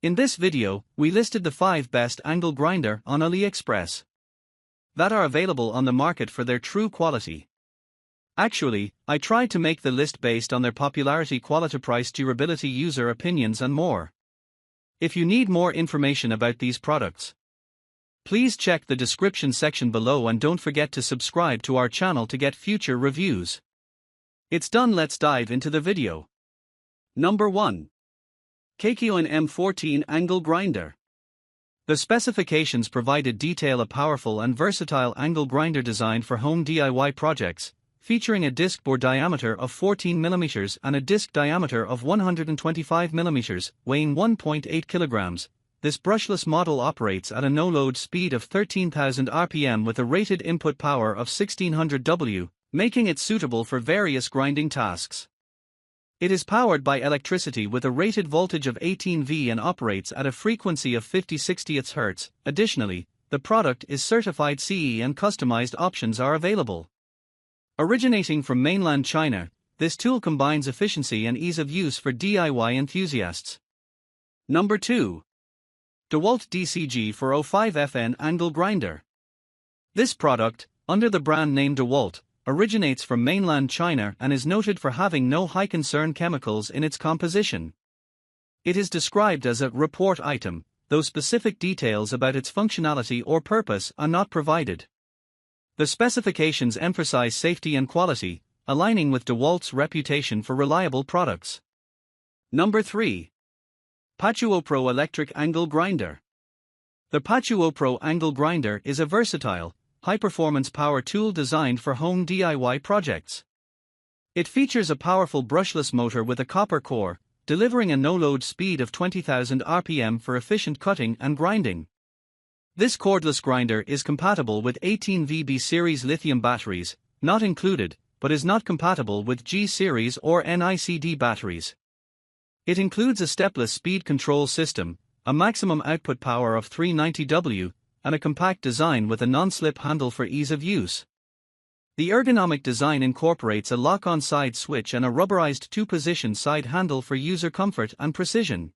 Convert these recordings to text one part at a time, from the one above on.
In this video, we listed the 5 best angle grinder on Aliexpress that are available on the market for their true quality. Actually, I tried to make the list based on their popularity, quality, price, durability, user opinions and more. If you need more information about these products, please check the description section below and don't forget to subscribe to our channel to get future reviews. It's done, let's dive into the video. Number 1. KAKYOIN M14 Angle Grinder. The specifications provided detail a powerful and versatile angle grinder designed for home DIY projects, featuring a disc bore diameter of 14 mm and a disc diameter of 125 mm, weighing 1.8 kg. This brushless model operates at a no-load speed of 13,000 RPM with a rated input power of 1600 W, making it suitable for various grinding tasks. It is powered by electricity with a rated voltage of 18 V and operates at a frequency of 50-60 Hz. Additionally, the product is certified CE and customized options are available. Originating from mainland China, this tool combines efficiency and ease of use for DIY enthusiasts. Number 2. DEWALT DCG405FN Angle Grinder. This product, under the brand name DEWALT, originates from mainland China and is noted for having no high concern chemicals in its composition. It is described as a report item, though specific details about its functionality or purpose are not provided. The specifications emphasize safety and quality, aligning with DEWALT's reputation for reliable products. Number 3. PATUOPRO Electric Angle Grinder. The PATUOPRO Angle Grinder is a versatile, high-performance power tool designed for home DIY projects. It features a powerful brushless motor with a copper core, delivering a no-load speed of 20,000 RPM for efficient cutting and grinding. This cordless grinder is compatible with 18V B series lithium batteries, not included, but is not compatible with G series or NICD batteries. It includes a stepless speed control system, a maximum output power of 390 W, and a compact design with a non-slip handle for ease of use. The ergonomic design incorporates a lock-on side switch and a rubberized 2-position side handle for user comfort and precision.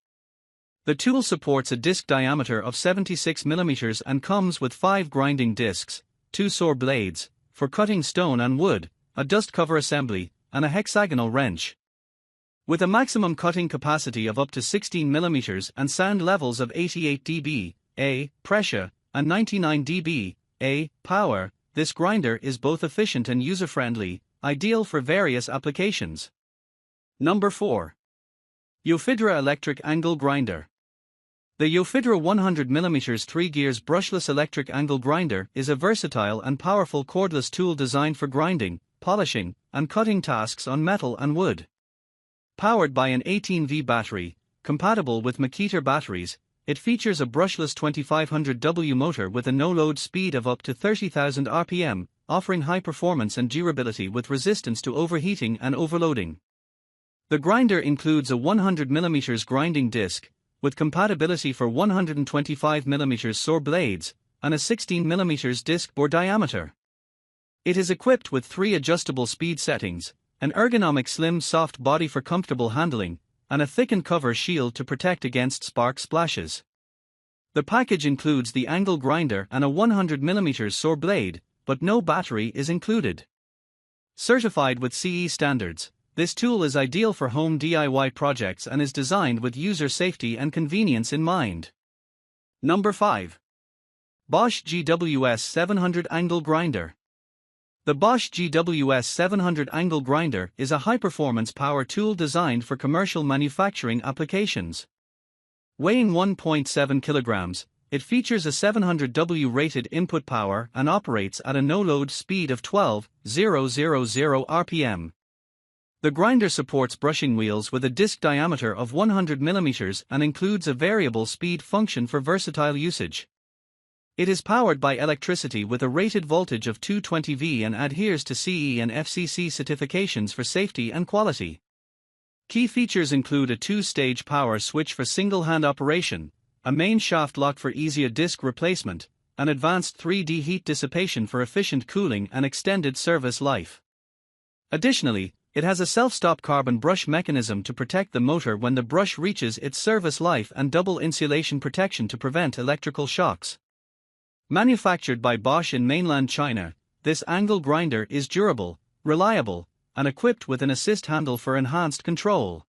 The tool supports a disc diameter of 76 mm and comes with 5 grinding discs, 2 saw blades, for cutting stone and wood, a dust cover assembly, and a hexagonal wrench. With a maximum cutting capacity of up to 16 mm and sound levels of 88 dB, pressure, and 99 dB, power, this grinder is both efficient and user-friendly, ideal for various applications. Number 4. Yofidra Electric Angle Grinder. The Yofidra 100mm 3 gears brushless electric angle grinder is a versatile and powerful cordless tool designed for grinding, polishing, and cutting tasks on metal and wood. Powered by an 18V battery, compatible with Makita batteries, it features a brushless 2500 W motor with a no-load speed of up to 30,000 RPM, offering high performance and durability with resistance to overheating and overloading. The grinder includes a 100mm grinding disc, with compatibility for 125mm saw blades, and a 16mm disc bore diameter. It is equipped with 3 adjustable speed settings, an ergonomic slim soft body for comfortable handling, and a thickened cover shield to protect against spark splashes. The package includes the angle grinder and a 100mm saw blade, but no battery is included. Certified with CE standards, this tool is ideal for home DIY projects and is designed with user safety and convenience in mind. Number 5. Bosch GWS 700 Angle Grinder. The Bosch GWS 700 Angle Grinder is a high-performance power tool designed for commercial manufacturing applications. Weighing 1.7 kg, it features a 700 W rated input power and operates at a no-load speed of 12,000 RPM. The grinder supports brushing wheels with a disc diameter of 100 mm and includes a variable speed function for versatile usage. It is powered by electricity with a rated voltage of 220 V and adheres to CE and FCC certifications for safety and quality. Key features include a 2-stage power switch for single-hand operation, a main shaft lock for easier disc replacement, and advanced 3D heat dissipation for efficient cooling and extended service life. Additionally, It has a self-stop carbon brush mechanism to protect the motor when the brush reaches its service life and double insulation protection to prevent electrical shocks. Manufactured by Bosch in mainland China, this angle grinder is durable, reliable, and equipped with an assist handle for enhanced control.